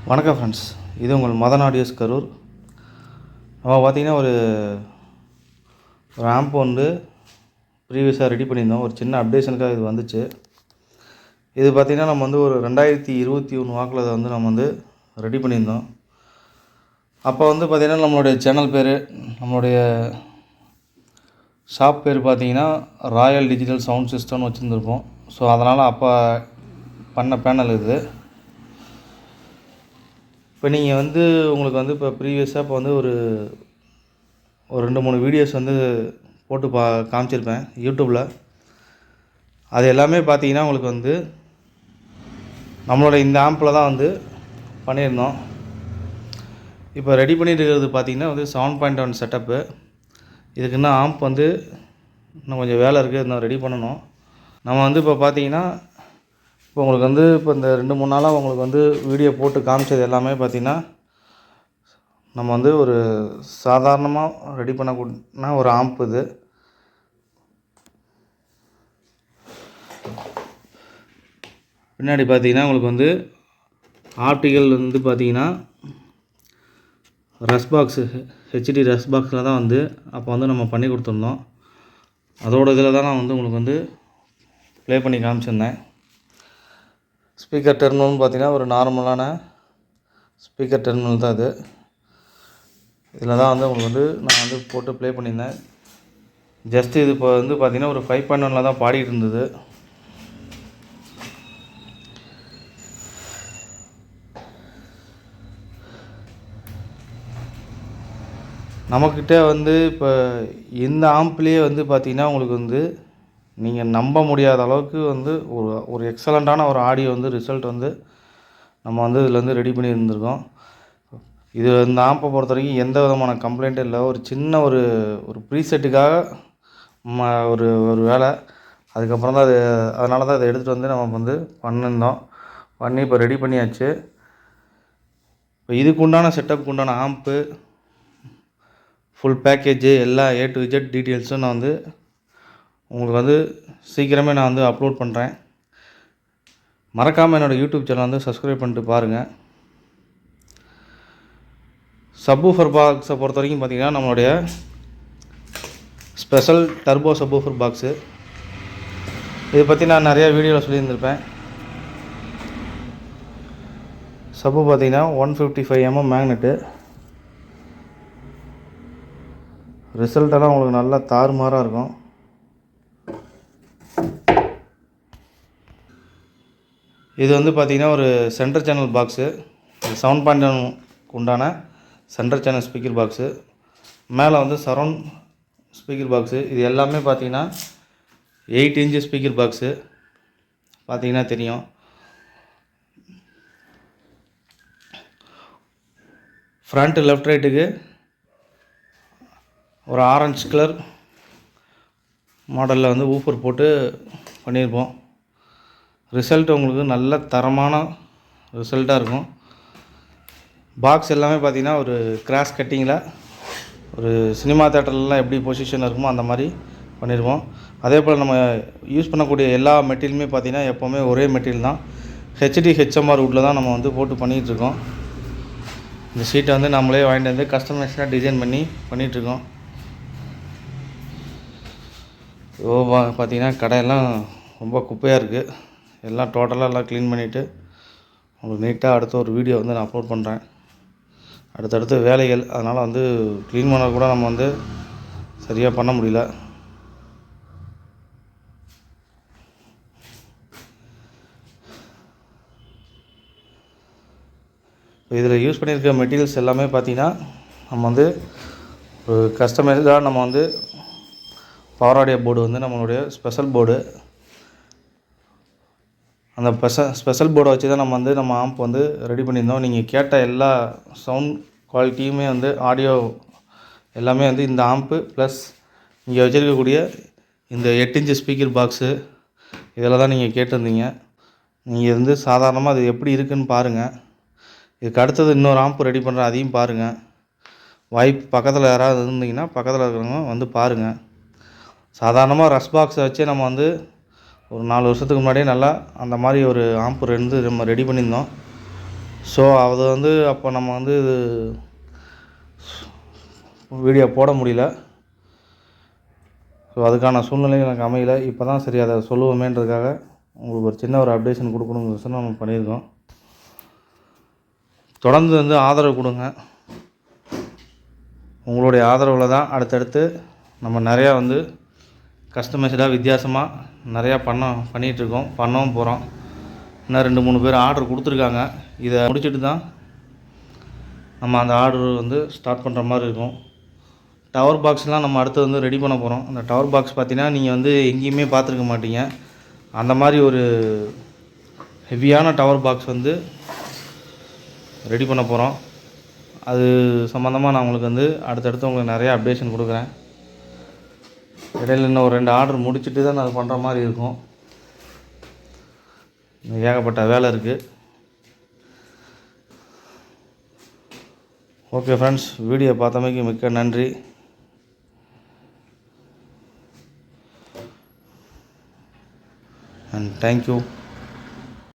வணக்கம் ஃப்ரெண்ட்ஸ், இது உங்கள் மதன் ஆடியோஸ் கரூர். நம்ம பார்த்திங்கன்னா ஒரு ஆம்ப் வந்து ப்ரீவியஸாக ரெடி பண்ணியிருந்தோம். ஒரு சின்ன அப்டேஷனுக்காக இது வந்துச்சு. இது பார்த்திங்கன்னா நம்ம வந்து ஒரு 2021 வாக்கில் அதை வந்து நம்ம வந்து ரெடி பண்ணியிருந்தோம். அப்போ வந்து பார்த்திங்கன்னா நம்மளுடைய சேனல் பேர், நம்மளுடைய ஷாப் பேர் பார்த்திங்கன்னா ராயல் டிஜிட்டல் சவுண்ட் சிஸ்டம்னு வச்சுருந்துருப்போம். ஸோ அதனால் அப்போ பண்ண பேனல் இது. இப்போ நீங்கள் வந்து உங்களுக்கு வந்து இப்போ ப்ரீவியஸாக இப்போ வந்து ஒரு 2-3 வீடியோஸ் வந்து போட்டு காமிச்சிருப்பேன் யூடியூப்பில். அது எல்லாமே பார்த்தீங்கன்னா உங்களுக்கு வந்து நம்மளோட இந்த ஆம்பில் தான் வந்து பண்ணியிருந்தோம். இப்போ ரெடி பண்ணிட்டு இருக்கிறது பார்த்திங்கன்னா வந்து 7.1 செட்டப்பு. இதுக்கு இன்னும் ஆம்ப் வந்து இன்னும் கொஞ்சம் வேலை இருக்குது, இன்னும் ரெடி பண்ணணும். நம்ம வந்து இப்போ பார்த்திங்கன்னா இப்போ உங்களுக்கு வந்து இப்போ இந்த 2-3 நாளாக உங்களுக்கு வந்து வீடியோ போட்டு காமிச்சது எல்லாமே பார்த்திங்கன்னா நம்ம வந்து ஒரு சாதாரணமாக ரெடி பண்ணக்கூடிய ஒரு ஆம்ப் இது. பின்னாடி பார்த்திங்கன்னா உங்களுக்கு வந்து ஆப்டிக்கல் வந்து பார்த்திங்கன்னா ரஸ் பாக்ஸு ஹெச்டி ரஸ் பாக்ஸில் தான் வந்து அப்போ வந்து நம்ம பண்ணி கொடுத்துருந்தோம். அதோட இதில் தான் நான் வந்து உங்களுக்கு வந்து ப்ளே பண்ணி காமிச்சிருந்தேன். ஸ்பீக்கர் டெர்மினல்னு பார்த்திங்கன்னா ஒரு நார்மலான ஸ்பீக்கர் டெர்மினல் தான் இது. இதில் தான் வந்து உங்களுக்கு வந்து நான் வந்து போட்டு ப்ளே பண்ணியிருந்தேன். ஜஸ்ட் இது இப்போ வந்து பார்த்திங்கன்னா ஒரு 5.1 தான் பாடிட்டு இருந்தது. நம்மக்கிட்ட வந்து இப்போ இந்த ஆம்ப்லேயே வந்து பார்த்திங்கன்னா உங்களுக்கு வந்து நீங்கள் நம்ப முடியாத அளவுக்கு வந்து ஒரு எக்ஸலண்ட்டான ஒரு ஆடியோ வந்து ரிசல்ட் வந்து நம்ம வந்து இதில் வந்து ரெடி பண்ணி இருந்திருக்கோம். இது இந்த ஆம்பை பொறுத்த வரைக்கும் எந்த விதமான கம்ப்ளைண்ட்டும் இல்லை. ஒரு சின்ன ஒரு ப்ரீசெட்டுக்காக ஒரு வேலை, அதுக்கப்புறம் தான் அதனால தான் அதை எடுத்துகிட்டு வந்து நம்ம வந்து பண்ணி இப்போ ரெடி பண்ணியாச்சு. இப்போ இதுக்கு உண்டான செட்டப்புக்கு உண்டான ஆம்ப்பு ஃபுல் பேக்கேஜு எல்லா A to Z டீட்டெயில்ஸும் நான் வந்து உங்களுக்கு வந்து சீக்கிரமே நான் வந்து அப்லோட் பண்ணுறேன். மறக்காமல் என்னோடய யூடியூப் சேனல் வந்து சப்ஸ்கிரைப் பண்ணிட்டு பாருங்கள். சப்வூஃபர் பாக்ஸை பொறுத்த வரைக்கும் பார்த்திங்கன்னா நம்மளுடைய ஸ்பெஷல் டர்போ சப்வூஃபர் பாக்ஸு. இதை பற்றி நான் நிறையா வீடியோவில் சொல்லியிருந்திருப்பேன். சப்பு பார்த்திங்கன்னா 155 mm மேக்னெட்டு. ரிசல்ட்டெல்லாம் உங்களுக்கு நல்லா தாறுமாறாக இருக்கும். இது வந்து பார்த்திங்கன்னா ஒரு சென்டர் சேனல் பாக்ஸு. 7.1 உண்டான சென்டர் சேனல் ஸ்பீக்கர் பாக்ஸு. மேலே வந்து சரௌண்ட் ஸ்பீக்கர் பாக்ஸு. இது எல்லாமே பார்த்திங்கன்னா 8 inch ஸ்பீக்கர் பாக்ஸு பார்த்திங்கன்னா தெரியும். ஃப்ரண்ட் லெஃப்ட் ரைட்டுக்கு ஒரு ஆரஞ்சு கலர் மாடலில் வந்து ஊஃபர் போட்டு பண்ணியிருப்போம். ரிசல்ட் உங்களுக்கு நல்ல தரமான ரிசல்ட்டாக இருக்கும். பாக்ஸ் எல்லாமே பார்த்திங்கன்னா ஒரு கிராஸ் கட்டிங்கில் ஒரு சினிமா தேட்டர்லாம் எப்படி பொசிஷனில் இருக்குமோ அந்த மாதிரி பண்ணியிருப்போம். அதே போல் நம்ம யூஸ் பண்ணக்கூடிய எல்லா மெட்டீரியலுமே பார்த்திங்கன்னா எப்போவுமே ஒரே மெட்டீரியல் தான். HMR வுட்டில் தான் நம்ம வந்து போட்டு பண்ணிகிட்ருக்கோம். இந்த ஷீட்டை வந்து நம்மளே வாங்கிட்டு வந்து கஸ்டமைஸ்டாக டிசைன் பண்ணி பண்ணிகிட்ருக்கோம். பார்த்திங்கன்னா கடையெல்லாம் ரொம்ப குப்பையாக இருக்குது. எல்லாம் டோட்டலாக எல்லாம் க்ளீன் பண்ணிவிட்டு உங்களுக்கு நீட்டாக அடுத்த ஒரு வீடியோ வந்து நான் அப்லோட் பண்ணுறேன். அடுத்தடுத்த வேலைகள், அதனால் வந்து க்ளீன் பண்ண கூட நம்ம வந்து சரியாக பண்ண முடியல. இதில் யூஸ் பண்ணியிருக்க மெட்டீரியல்ஸ் எல்லாமே பார்த்திங்கன்னா நம்ம வந்து ஒரு கஸ்டமைஸ்டாக நம்ம வந்து பவர் ஆடியோ போர்டு வந்து நம்மளுடைய ஸ்பெஷல் போர்டு. அந்த ஸ்பெஷல் போர்டை வச்சு தான் நம்ம ஆம்ப் வந்து ரெடி பண்ணியிருந்தோம். நீங்கள் கேட்ட எல்லா சவுண்ட் குவாலிட்டியுமே வந்து ஆடியோ எல்லாமே வந்து இந்த ஆம்ப்பு ப்ளஸ் இங்கே வச்சுருக்கக்கூடிய இந்த 8 inch ஸ்பீக்கர் பாக்ஸு இதில் தான் நீங்கள் கேட்டிருந்தீங்க. நீங்கள் வந்து சாதாரணமாக அது எப்படி இருக்குதுன்னு பாருங்கள். இதுக்கு அடுத்தது இன்னொரு ஆம்ப் ரெடி பண்ணுறேன், அதையும் பாருங்கள். வாய்ப்பு பக்கத்தில் யாராவது இருந்தீங்கன்னா பக்கத்தில் இருக்கிறவங்க வந்து பாருங்கள். சாதாரணமாக ரஸ் பாக்ஸை வச்சே நம்ம வந்து ஒரு 4 வருஷத்துக்கு முன்னாடியே நல்லா அந்த மாதிரி ஒரு ஆம்ப் நம்ம ரெடி பண்ணியிருந்தோம். ஸோ அது வந்து அப்போ நம்ம வந்து இது வீடியோ போட முடியல. ஸோ அதுக்கான சூழ்நிலை எனக்கு அமையல. இப்போ தான் சரி அதை சொல்லுவோமேன்றதுக்காக உங்களுக்கு ஒரு சின்ன ஒரு அப்டேஷன் கொடுக்கணுங்கிறத நம்ம பண்ணியிருக்கோம். தொடர்ந்து வந்து ஆதரவு கொடுங்க. உங்களுடைய ஆதரவில் தான் அடுத்தடுத்து நம்ம நிறையா வந்து கஸ்டமைஸ்டாக வித்தியாசமாக நிறையா பண்ணிகிட்ருக்கோம், பண்ணவும் போகிறோம். இன்னும் 2-3 பேர் ஆர்டர் கொடுத்துருக்காங்க. இதை முடிச்சுட்டு தான் நம்ம அந்த ஆர்டர் வந்து ஸ்டார்ட் பண்ணுற மாதிரி இருக்கும். டவர் பாக்ஸ்லாம் நம்ம அடுத்து வந்து ரெடி பண்ண போகிறோம். அந்த டவர் பாக்ஸ் பார்த்தீங்கன்னா நீங்கள் வந்து எங்கேயுமே பார்த்துருக்க மாட்டீங்க. அந்த மாதிரி ஒரு ஹெவியான டவர் பாக்ஸ் வந்து ரெடி பண்ண போகிறோம். அது சம்மந்தமாக நான் உங்களுக்கு வந்து அடுத்தடுத்து உங்களுக்கு நிறையா அப்டேஷன் கொடுக்குறேன். இடையில இன்னும் ஒரு 2 ஆர்டர் முடிச்சுட்டு தான் நான் அது பண்ணுற மாதிரி இருக்கும். ஏகப்பட்ட வேலை இருக்குது. ஓகே ஃப்ரெண்ட்ஸ், வீடியோ பார்த்தமைக்கு மிக்க நன்றி. And thank you.